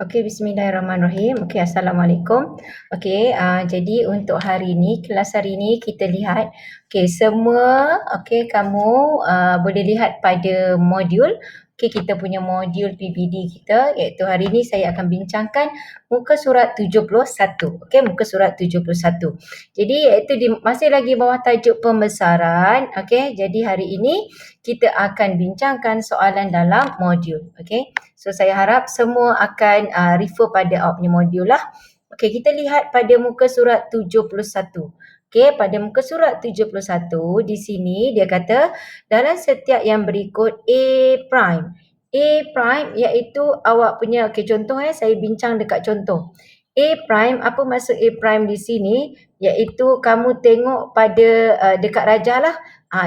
Okey, bismillahirrahmanirrahim. Okey, assalamualaikum. Okey, jadi untuk hari ni, kelas hari ni kita lihat, okey semua, okey kamu boleh lihat pada modul. Okey, kita punya modul PPD kita, iaitu hari ni saya akan bincangkan muka surat 71. Okey, muka surat 71. Jadi iaitu masih lagi bawah tajuk pembesaran. Okey, jadi hari ini kita akan bincangkan soalan dalam modul. Okey. So saya harap semua akan refer pada awak punya modul lah. Okey, kita lihat pada muka surat 71. Okey, pada muka surat 71 di sini dia kata dalam setiap yang berikut A prime. A prime iaitu awak punya, okey contoh saya bincang dekat contoh. A prime, apa maksud A prime di sini? Iaitu kamu tengok pada dekat rajah lah.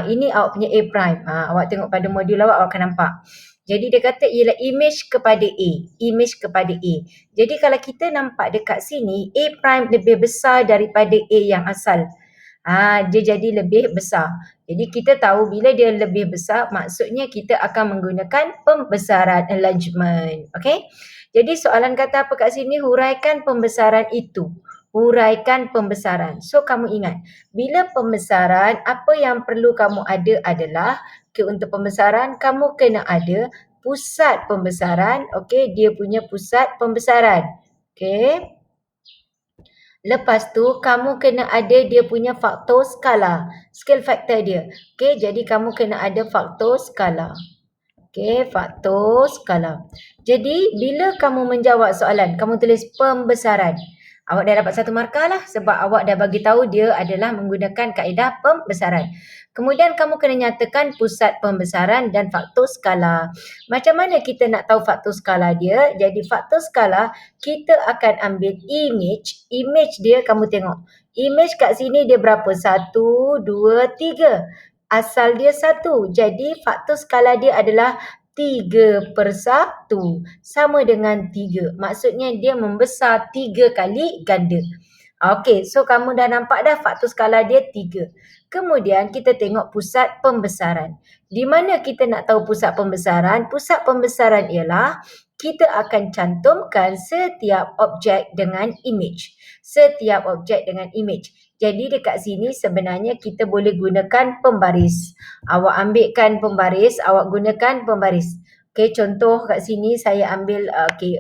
Ini awak punya A prime. Awak tengok pada modul awak akan nampak. Jadi dia kata ialah image kepada A. Image kepada A. Jadi kalau kita nampak dekat sini, A prime lebih besar daripada A yang asal. Dia jadi lebih besar. Jadi kita tahu bila dia lebih besar, maksudnya kita akan menggunakan pembesaran, enlargement. Okay? Jadi soalan kata apa kat sini? Huraikan pembesaran itu. Huraikan pembesaran. So kamu ingat, bila pembesaran, apa yang perlu kamu ada adalah, untuk pembesaran, kamu kena ada pusat pembesaran. Okey, dia punya pusat pembesaran. Okey. Lepas tu, kamu kena ada dia punya faktor skala. Scale factor dia. Okey, jadi kamu kena ada faktor skala. Okey, faktor skala. Jadi, bila kamu menjawab soalan, kamu tulis pembesaran. Awak dah dapat 1 markah lah sebab awak dah bagi tahu dia adalah menggunakan kaedah pembesaran. Kemudian kamu kena nyatakan pusat pembesaran dan faktor skala. Macam mana kita nak tahu faktor skala dia? Jadi faktor skala, kita akan ambil image. Image dia kamu tengok. Image kat sini dia berapa? 1, 2, 3. Asal dia 1. Jadi faktor skala dia adalah 3/1. Sama dengan 3. Maksudnya dia membesar 3 kali ganda. Okey, so kamu dah nampak dah faktor skala dia 3. Kemudian kita tengok pusat pembesaran. Di mana kita nak tahu pusat pembesaran? Pusat pembesaran ialah kita akan cantumkan setiap objek dengan image. Setiap objek dengan image. Jadi dekat sini sebenarnya kita boleh gunakan pembaris. Awak ambilkan pembaris, awak gunakan pembaris. Okey, contoh kat sini saya ambil,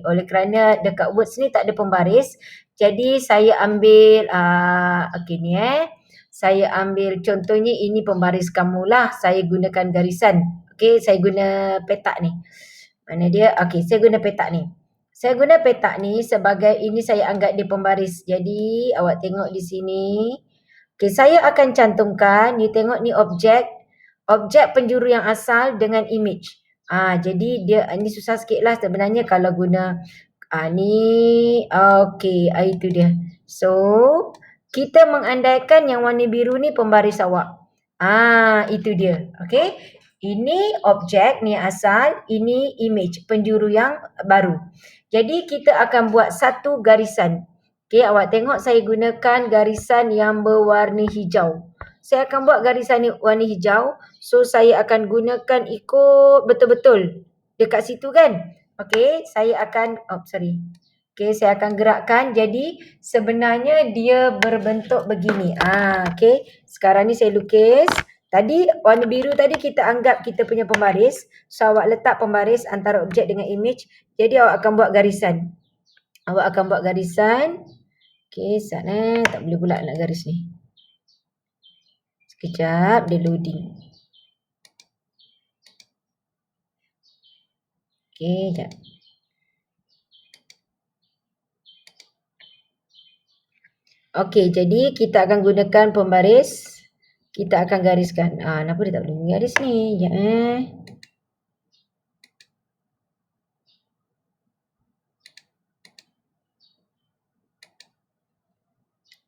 oleh kerana dekat words ni tak ada pembaris. Jadi saya ambil, ni saya ambil contohnya ini pembaris kamulah. Saya gunakan garisan. Okey, saya guna petak ni. Mana dia? Okey, saya guna petak ni. Saya guna petak ni sebagai ini saya anggap dia pembaris. Jadi awak tengok di sini. Okey, saya akan cantumkan, you tengok ni objek. Objek penjuru yang asal dengan image. Jadi dia ni susah sikit lah sebenarnya kalau guna ni. Okey, itu dia. So, kita mengandaikan yang warna biru ni pembaris awak. Itu dia. Okey. Ini objek ni asal, ini image penjuru yang baru. Jadi kita akan buat satu garisan. Okey, awak tengok saya gunakan garisan yang berwarna hijau. Saya akan buat garisan ni warna hijau. So saya akan gunakan ikut betul-betul dekat situ kan. Okey, saya akan Okey, saya akan gerakkan. Jadi sebenarnya dia berbentuk begini. Okey. Sekarang ni saya lukis. Tadi warna biru tadi kita anggap kita punya pembaris. So awak letak pembaris antara objek dengan image. Jadi awak akan buat garisan. Awak akan buat garisan. Okey, sekejap tak boleh pula nak garis ni. Sekejap dia loading. Okey, sekejap. Okey, jadi kita akan gunakan pembaris. Kita akan gariskan. Kenapa dia tak boleh garis ni?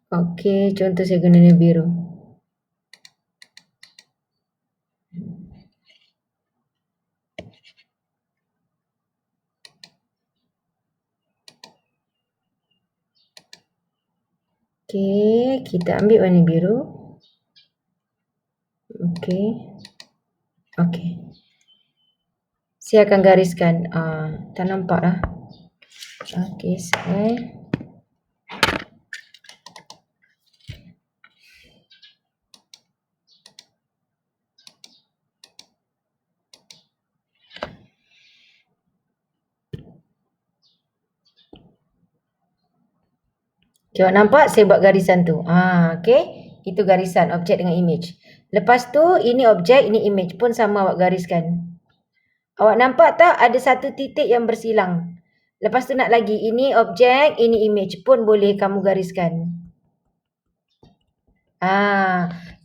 Okey, contoh saya guna ni biru. Okey, kita ambil warna biru. Okey. Okey. Saya akan gariskan. Tak nampak dah. Okey, set. Okay, awak nampak saya buat garisan tu. Okey. Itu garisan objek dengan image. Lepas tu ini objek, ini image pun sama awak gariskan. Awak nampak tak ada satu titik yang bersilang. Lepas tu nak lagi, ini objek, ini image pun boleh kamu gariskan.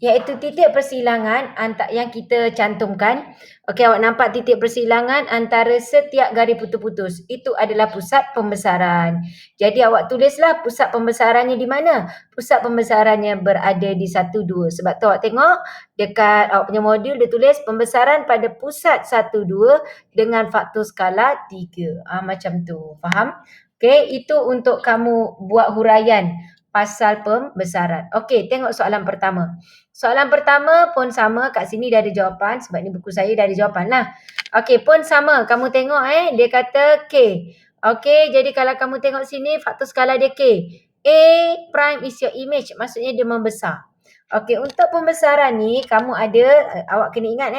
Iaitu titik persilangan yang kita cantumkan. Okey, awak nampak titik persilangan antara setiap garis putus-putus. Itu adalah pusat pembesaran. Jadi awak tulislah pusat pembesarannya di mana? Pusat pembesarannya berada di 1, 2. Sebab tu awak tengok dekat awak punya modul dia tulis pembesaran pada pusat 1, 2 dengan faktor skala 3. Macam tu. Faham? Okey, itu untuk kamu buat huraian pasal pembesaran. Okey, tengok soalan pertama. Soalan pertama pun sama, kat sini dah ada jawapan sebab ni buku saya dah ada jawapan lah. Okey, pun sama. Kamu tengok dia kata K. Okey, jadi kalau kamu tengok sini faktor skala dia K. A prime is your image, maksudnya dia membesar. Okey, untuk pembesaran ni kamu ada, awak kena ingat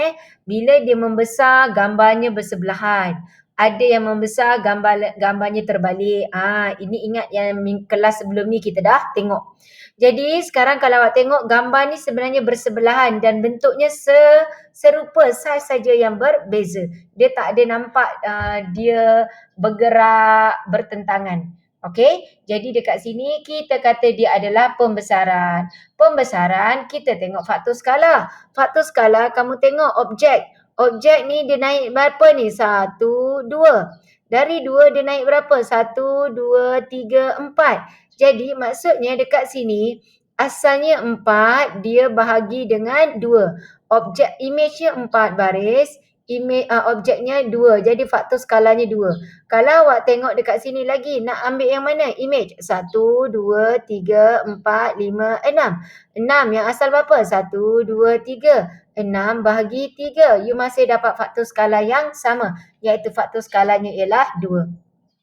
bila dia membesar gambarnya bersebelahan. Ada yang membesar gambarnya terbalik. Ini ingat yang kelas sebelum ni kita dah tengok. Jadi sekarang kalau awak tengok gambar ni sebenarnya bersebelahan dan bentuknya serupa, saiz saja yang berbeza. Dia tak ada nampak dia bergerak bertentangan. Okey, jadi dekat sini kita kata dia adalah pembesaran. Pembesaran kita tengok faktor skala. Faktor skala kamu tengok objek. Objek ni dia naik berapa ni? 1, 2. Dari 2 dia naik berapa? 1, 2, 3, 4. Jadi maksudnya dekat sini asalnya 4 dia bahagi dengan 2. Objek image-nya 4 baris. Objeknya 2. Jadi faktor skalanya 2. Kalau awak tengok dekat sini lagi, nak ambil yang mana? Image. 1, 2, 3, 4, 5, 6. 6 yang asal berapa? 1, 2, 3. 6 bahagi 3. You masih dapat faktor skala yang sama. Iaitu faktor skalanya ialah 2.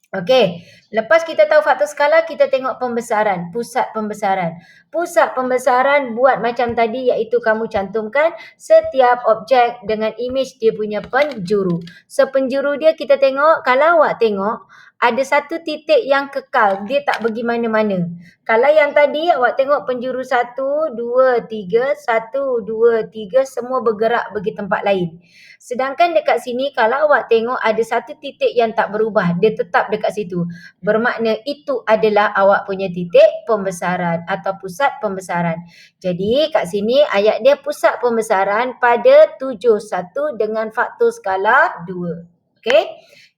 Okey, lepas kita tahu faktor skala, kita tengok pembesaran, pusat pembesaran. Pusat pembesaran buat macam tadi iaitu kamu cantumkan setiap objek dengan image dia punya penjuru. So penjuru dia kita tengok, kalau awak tengok ada satu titik yang kekal, dia tak pergi mana-mana. Kalau yang tadi awak tengok penjuru 1, 2, 3, 1, 2, 3 semua bergerak pergi tempat lain. Sedangkan dekat sini kalau awak tengok ada satu titik yang tak berubah, dia tetap dekat situ. Bermakna itu adalah awak punya titik pembesaran atau pusat pembesaran. Jadi kat sini ayat dia pusat pembesaran pada 71 dengan faktor skala 2. Okey?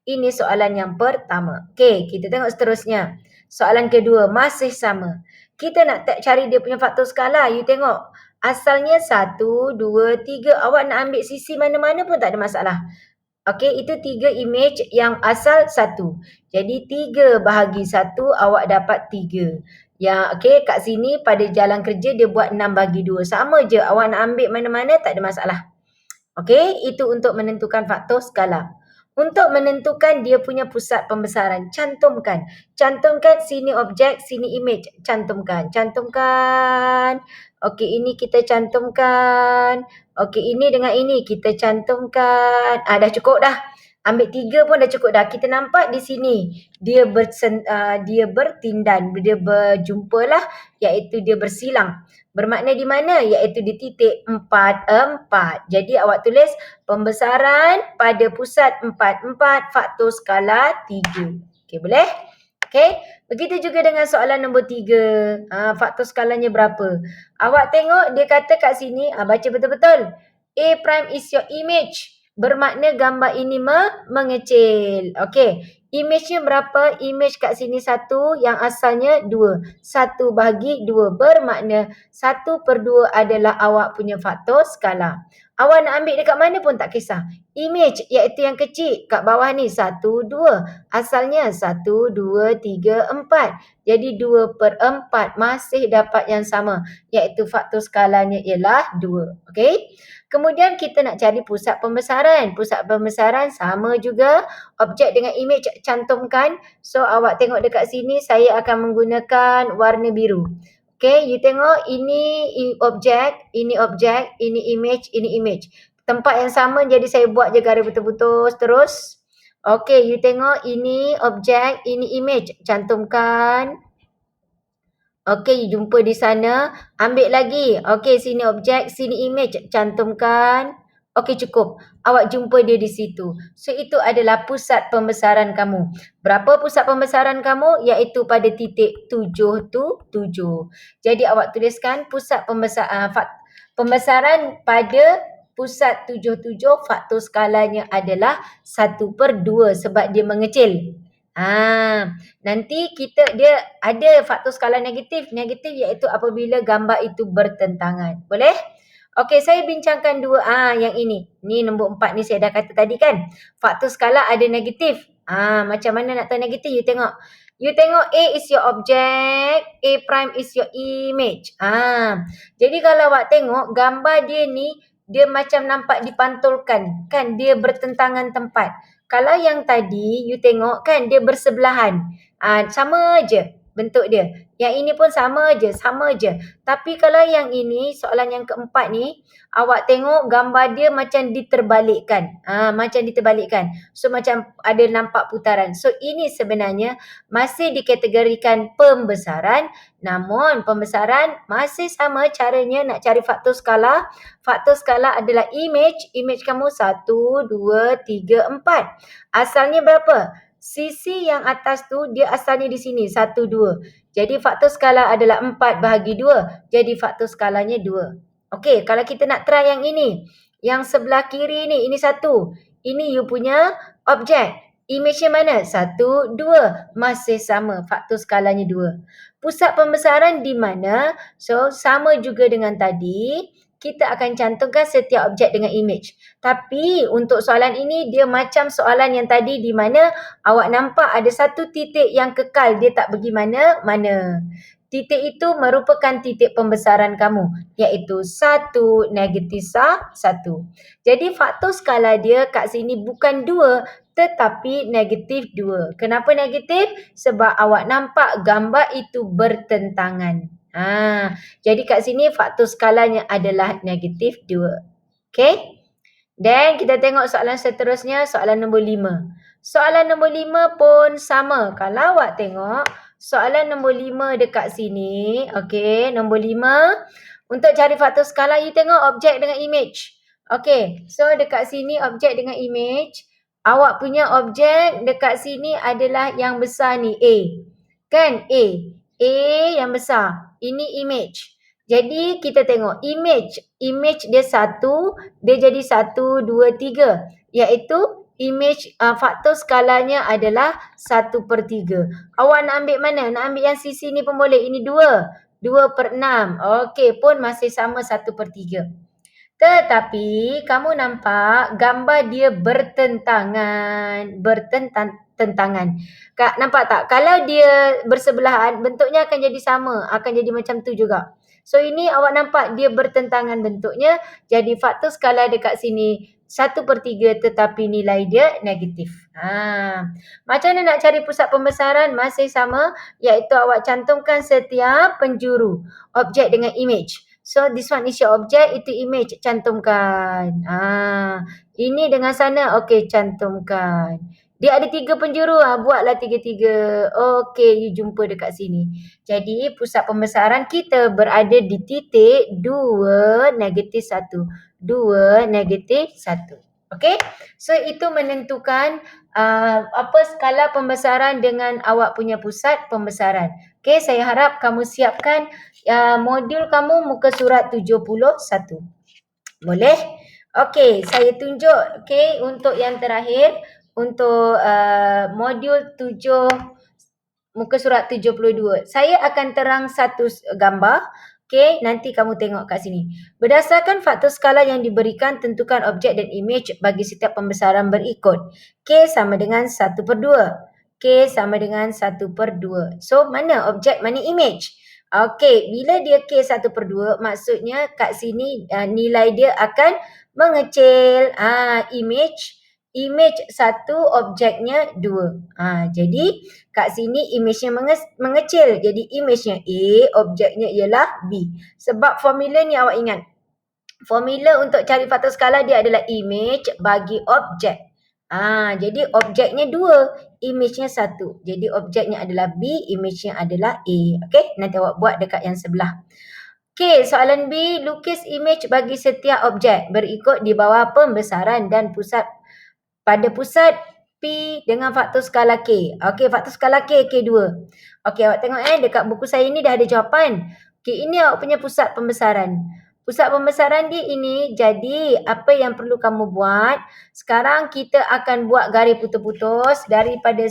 Ini soalan yang pertama. Okey, kita tengok seterusnya. Soalan kedua masih sama. Kita nak cari dia punya faktor skala. You tengok. Asalnya 1, 2, 3. Awak nak ambil sisi mana-mana pun tak ada masalah. Okey, itu 3 image yang asal 1. Jadi 3 bahagi 1 awak dapat 3. Yang okey, kat sini pada jalan kerja dia buat 6 bahagi 2. Sama je, awak nak ambil mana-mana tak ada masalah. Okey, itu untuk menentukan faktor skala. Untuk menentukan dia punya pusat pembesaran, cantumkan. Cantumkan sini objek, sini image. Cantumkan. Okey, ini kita cantumkan. Okey, ini dengan ini kita cantumkan. Dah cukup dah. Ambil 3 pun dah cukup dah. Kita nampak di sini dia bertindan, dia berjumpa lah, iaitu dia bersilang. Bermakna di mana? Iaitu di titik 4, 4. Jadi awak tulis pembesaran pada pusat 4, 4, faktor skala 3. Okey, boleh? Okey, begitu juga dengan soalan nombor 3. Faktor skalanya berapa? Awak tengok dia kata kat sini, baca betul-betul. A prime is your image. Bermakna gambar ini mengecil. Okey, image-nya berapa? Image kat sini 1, yang asalnya 2. 1 bahagi 2 bermakna 1/2 adalah awak punya faktor skala. Awak nak ambil dekat mana pun tak kisah. Image iaitu yang kecil kat bawah ni 1, 2. Asalnya 1, 2, 3, 4. Jadi 2/4 masih dapat yang sama iaitu faktor skalanya ialah 2. Okey. Kemudian kita nak cari pusat pembesaran. Pusat pembesaran sama juga objek dengan image cantumkan. So awak tengok dekat sini saya akan menggunakan warna biru. Okay, you tengok ini objek, ini image, ini image. Tempat yang sama jadi saya buat je garis betul-betul terus. Okay, you tengok ini objek, ini image. Cantumkan. Okay, you jumpa di sana. Ambil lagi. Okay, sini objek, sini image. Cantumkan. Okay, cukup. Awak jumpa dia di situ. So, itu adalah pusat pembesaran kamu. Berapa pusat pembesaran kamu? Iaitu pada titik 7 tu 7. Jadi, awak tuliskan pusat pembesaran pada pusat 77, faktor skalanya adalah 1/2 sebab dia mengecil. Nanti dia ada faktor skala negatif. Negatif iaitu apabila gambar itu bertentangan. Boleh? Okey, saya bincangkan dua. Yang ini. Ni nombor 4 ni saya dah kata tadi kan. Faktor skala ada negatif. Macam mana nak tahu negatif? You tengok. You tengok A is your object, A prime is your image. Jadi kalau awak tengok gambar dia ni, dia macam nampak dipantulkan. Kan dia bertentangan tempat. Kalau yang tadi you tengok kan dia bersebelahan. Sama je bentuk dia. Yang ini pun sama je. Tapi kalau yang ini, soalan yang keempat ni, awak tengok gambar dia macam diterbalikkan. So macam ada nampak putaran. So ini sebenarnya masih dikategorikan pembesaran. Namun pembesaran masih sama caranya nak cari faktor skala. Faktor skala adalah image. Image kamu 1, 2, 3, 4. Asalnya berapa? Sisi yang atas tu dia asalnya di sini 1, 2. Jadi faktor skala adalah 4/2. Jadi faktor skalanya 2. Okey, kalau kita nak try yang ini. Yang sebelah kiri ni, ini 1. Ini you punya objek. Image yang mana? 1, 2. Masih sama, faktor skalanya 2. Pusat pembesaran di mana? So, sama juga dengan tadi. Kita akan cantumkan setiap objek dengan image. Tapi untuk soalan ini dia macam soalan yang tadi di mana awak nampak ada satu titik yang kekal. Dia tak pergi mana-mana. Titik itu merupakan titik pembesaran kamu. Iaitu 1, -1. Jadi faktor skala dia kat sini bukan 2 tetapi -2. Kenapa negatif? Sebab awak nampak gambar itu bertentangan. Jadi kat sini faktor skalanya adalah -2. Okay? Dan kita tengok soalan seterusnya, soalan nombor 5. Soalan nombor 5 pun sama. Kalau awak tengok, soalan nombor 5 dekat sini. Okay, nombor 5. Untuk cari faktor skala, you tengok objek dengan image. Okay, so dekat sini objek dengan image. Awak punya objek dekat sini adalah yang besar ni, A. Kan? A. A yang besar. Ini image. Jadi kita tengok image dia 1, dia jadi 1, 2, 3. Iaitu image faktor skalanya adalah 1/3. Awak nak ambil mana? Nak ambil yang sisi ni pun boleh. Ini 2. 2/6. Okey, pun masih sama 1/3. Tetapi kamu nampak gambar dia bertentangan. Nampak tak? Kalau dia bersebelahan, bentuknya akan jadi sama. Akan jadi macam tu juga. So ini awak nampak dia bertentangan bentuknya. Jadi faktor skala dekat sini 1/3 tetapi nilai dia negatif. Macam mana nak cari pusat pembesaran? Masih sama. Iaitu awak cantumkan setiap penjuru. Objek dengan image. So this one is your object, itu image. Cantumkan. Ini dengan sana. Okey, cantumkan. Dia ada 3 penjuru. Buatlah 3-3. Okey, you jumpa dekat sini. Jadi, pusat pembesaran kita berada di titik 2, -1. 2, -1. Okey? So, itu menentukan apa skala pembesaran dengan awak punya pusat pembesaran. Okey, saya harap kamu siapkan modul kamu muka surat 71. Boleh? Okey, saya tunjuk untuk yang terakhir. Untuk modul 7 muka surat 72. Saya akan terang satu gambar. Okey, nanti kamu tengok kat sini. Berdasarkan faktor skala yang diberikan, tentukan objek dan imej bagi setiap pembesaran berikut. K sama dengan 1/2. K sama dengan 1/2. So, mana objek, mana imej? Okey, bila dia K 1/2, maksudnya kat sini nilai dia akan mengecil. Imej 1, objeknya 2. Jadi kat sini imejnya mengecil. Jadi imejnya A, objeknya ialah B. Sebab formula ni awak ingat. Formula untuk cari faktor skala dia adalah imej bagi objek. Jadi objeknya 2, imejnya 1. Jadi objeknya adalah B, imejnya adalah A. Okey, nanti awak buat dekat yang sebelah. Okey, soalan B, lukis imej bagi setiap objek berikut di bawah pembesaran dan pusat pada pusat P dengan faktor skala K. Okey, faktor skala K, K2. Okey, awak tengok dekat buku saya ni dah ada jawapan. Okey, ini awak punya pusat pembesaran. Pusat pembesaran dia ini, jadi apa yang perlu kamu buat, sekarang kita akan buat garis putus-putus daripada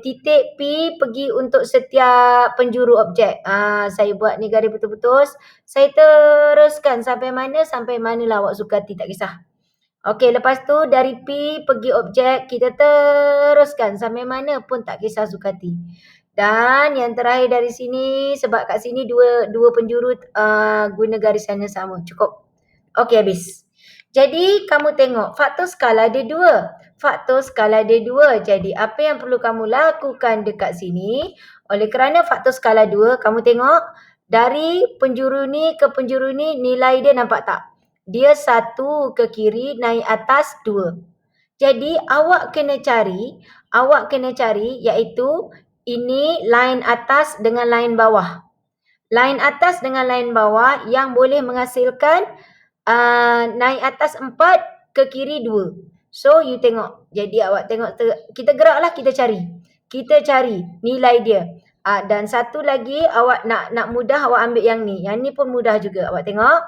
titik P pergi untuk setiap penjuru objek. Saya buat ni garis putus-putus. Saya teruskan sampai mana lah awak suka hati, tak kisah. Okey, lepas tu dari P pergi objek, kita teruskan sampai mana pun tak kisah suka hati. Dan yang terakhir dari sini, sebab kat sini dua penjuru guna garisan yang sama. Cukup. Okey, habis. Jadi, kamu tengok faktor skala ada 2. Faktor skala ada 2. Jadi, apa yang perlu kamu lakukan dekat sini? Oleh kerana faktor skala 2, kamu tengok dari penjuru ni ke penjuru ni, nilai dia nampak tak? Dia 1 ke kiri, naik atas 2. Jadi, awak kena cari iaitu ini line atas dengan line bawah. Line atas dengan line bawah yang boleh menghasilkan naik atas 4 ke kiri 2. So, you tengok. Jadi, awak tengok. Kita geraklah, kita cari. Kita cari nilai dia. Dan satu lagi, awak nak mudah, awak ambil yang ni. Yang ni pun mudah juga. Awak tengok.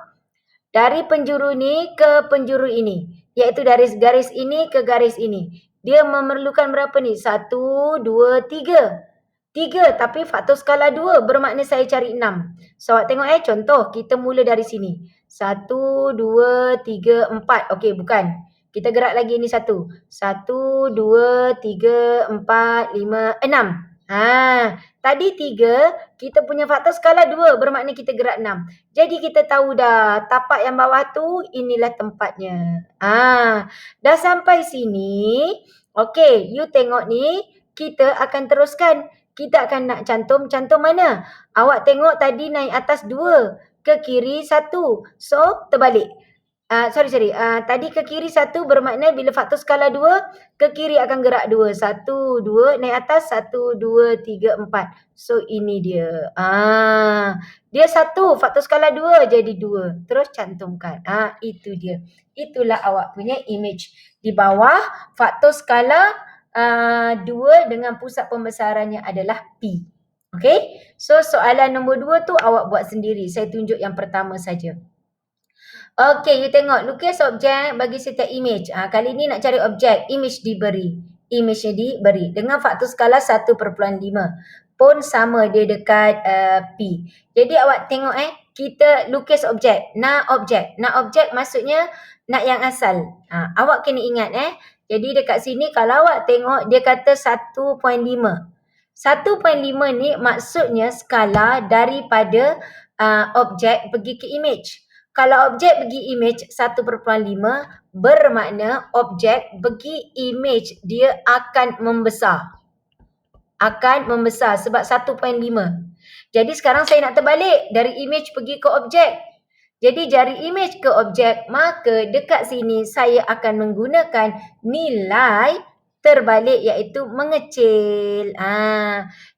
Dari penjuru ni ke penjuru ini. Iaitu dari garis ini ke garis ini. Dia memerlukan berapa ni? 1, 2, 3. 3, tapi faktor skala 2 bermakna saya cari 6. So, awak tengok contoh. Kita mula dari sini. 1, 2, 3, 4. Okey, bukan. Kita gerak lagi ni 1. 1, 2, 3, 4, 5, 6. Tadi 3, kita punya faktor skala 2 bermakna kita gerak 6. Jadi kita tahu dah tapak yang bawah tu inilah tempatnya. Dah sampai sini. Okey, you tengok ni, kita akan teruskan. Kita akan nak cantum mana? Awak tengok tadi naik atas 2, ke kiri 1. So, terbalik. Tadi ke kiri 1 bermakna bila faktor skala 2, ke kiri akan gerak 2. 1, 2, naik atas 1, 2, 3, 4. So, ini dia. Dia 1, faktor skala 2 jadi 2. Terus cantumkan. Itu dia. Itulah awak punya imej. Di bawah faktor skala 2 dengan pusat pembesarannya adalah P. Okay? So, soalan nombor 2 tu awak buat sendiri. Saya tunjuk yang pertama saja. Okay, you tengok. Lukis objek bagi setiap imej. Kali ni nak cari objek. Imej diberi. Imejnya diberi. Dengan faktor skala 1/5. Pun sama dia dekat P. Jadi awak tengok kita lukis objek. Nak objek maksudnya nak yang asal. Awak kena ingat Jadi dekat sini kalau awak tengok dia kata 1.5. 1.5 ni maksudnya skala daripada objek pergi ke imej. Kalau objek pergi imej 1/5 bermakna objek pergi imej dia akan membesar. Sebab 1.5. Jadi sekarang saya nak terbalik dari imej pergi ke objek. Jadi dari imej ke objek, maka dekat sini saya akan menggunakan nilai terbalik iaitu mengecil.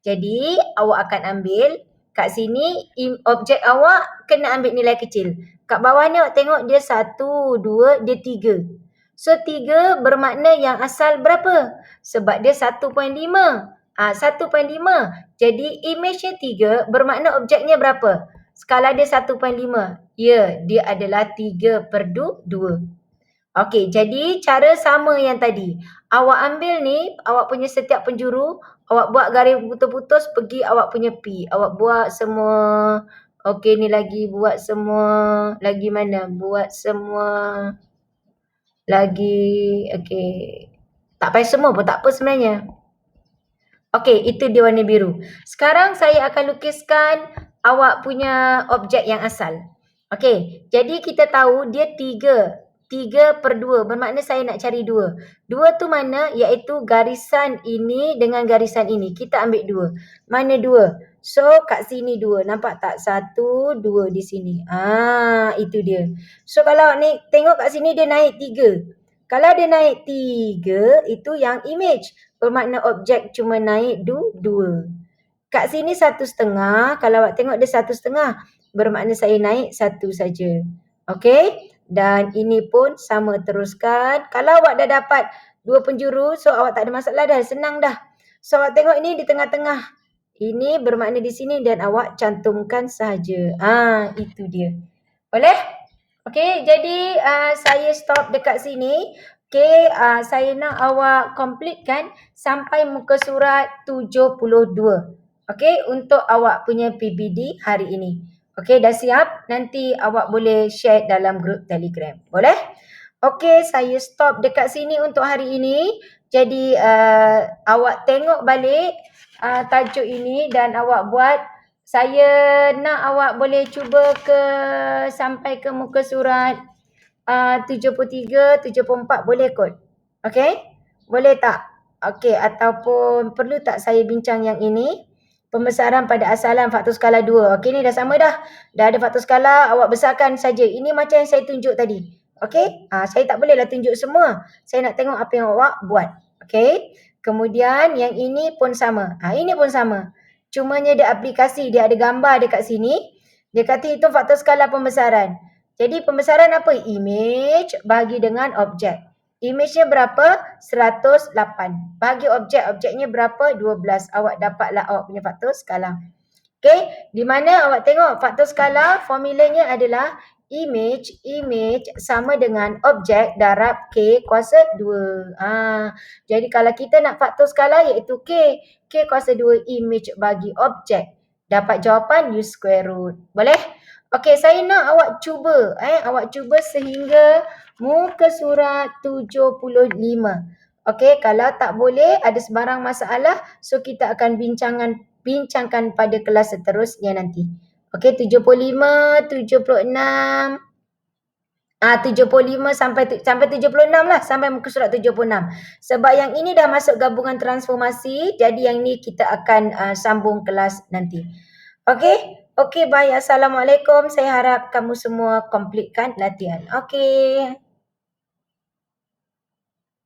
Jadi awak akan ambil kat sini objek awak kena ambil nilai kecil. Kat bawah ni awak tengok dia 1, 2, dia 3. So 3 bermakna yang asal berapa? Sebab dia 1.5. 1.5. Jadi imejnya 3 bermakna objeknya berapa? Skala dia 1.5. Ya, dia adalah 3/2. Okey, jadi cara sama yang tadi. Awak ambil ni, awak punya setiap penjuru, awak buat garis putus-putus pergi awak punya P. Awak buat semua. Okey, ni lagi buat semua. Lagi mana? Buat semua. Lagi, okey. Tak payah semua pun tak apa sebenarnya. Okey, itu dia warna biru. Sekarang saya akan lukiskan awak punya objek yang asal. Okey, jadi kita tahu dia 3. 3/2 bermakna saya nak cari 2. 2 tu mana? Iaitu garisan ini dengan garisan ini. Kita ambil 2. Mana 2? So, kat sini 2. Nampak tak? 1, 2 di sini. Itu dia. So, kalau ni tengok kat sini dia naik 3. Kalau dia naik 3, itu yang image. Bermakna objek cuma naik 2. Kat sini 1,5. Kalau awak tengok dia 1,5. Bermakna saya naik 1 saja. Okey? Dan ini pun sama teruskan. Kalau awak dah dapat 2 penjuru, so awak tak ada masalah dah. Senang dah. So awak tengok ini di tengah-tengah. Ini bermakna di sini dan awak cantumkan sahaja. Itu dia. Boleh? Okey, jadi saya stop dekat sini. Okey, saya nak awak completekan sampai muka surat 72. Okey, untuk awak punya PBD hari ini. Okey, dah siap? Nanti awak boleh share dalam grup Telegram. Boleh? Okey, saya stop dekat sini untuk hari ini. Jadi awak tengok balik tajuk ini dan awak buat. Saya nak awak boleh cuba sampai ke muka surat 73, 74 boleh kot? Okey? Boleh tak? Okey, ataupun perlu tak saya bincang yang ini? Pembesaran pada asalan faktor skala 2. Okey, ni dah sama dah. Dah ada faktor skala, awak besarkan saja. Ini macam yang saya tunjuk tadi. Okey? Saya tak bolehlah tunjuk semua. Saya nak tengok apa yang awak buat. Okey? Kemudian yang ini pun sama. Ini pun sama. Cumanya dia aplikasi, dia ada gambar dekat sini. Dia kata itu faktor skala pembesaran. Jadi pembesaran apa? Image bagi dengan objek. Image-nya berapa? 108. Bagi objek, objeknya berapa? 12. Awak dapatlah awak punya faktor skala. Okey, di mana awak tengok faktor skala formulanya adalah image sama dengan objek darab K kuasa 2. Jadi kalau kita nak faktor skala iaitu K kuasa 2 image bagi objek. Dapat jawapan U square root. Boleh? Okey, saya nak awak cuba. Awak cuba sehingga muka surat 75. Okey, kalau tak boleh ada sebarang masalah, so kita akan bincangkan pada kelas seterusnya nanti. Okey, 75, 76. 75 sampai 76 lah, sampai muka surat 76. Sebab yang ini dah masuk gabungan transformasi, jadi yang ni kita akan sambung kelas nanti. Okey? Okey, bye. Assalamualaikum. Saya harap kamu semua completekan latihan. Okey.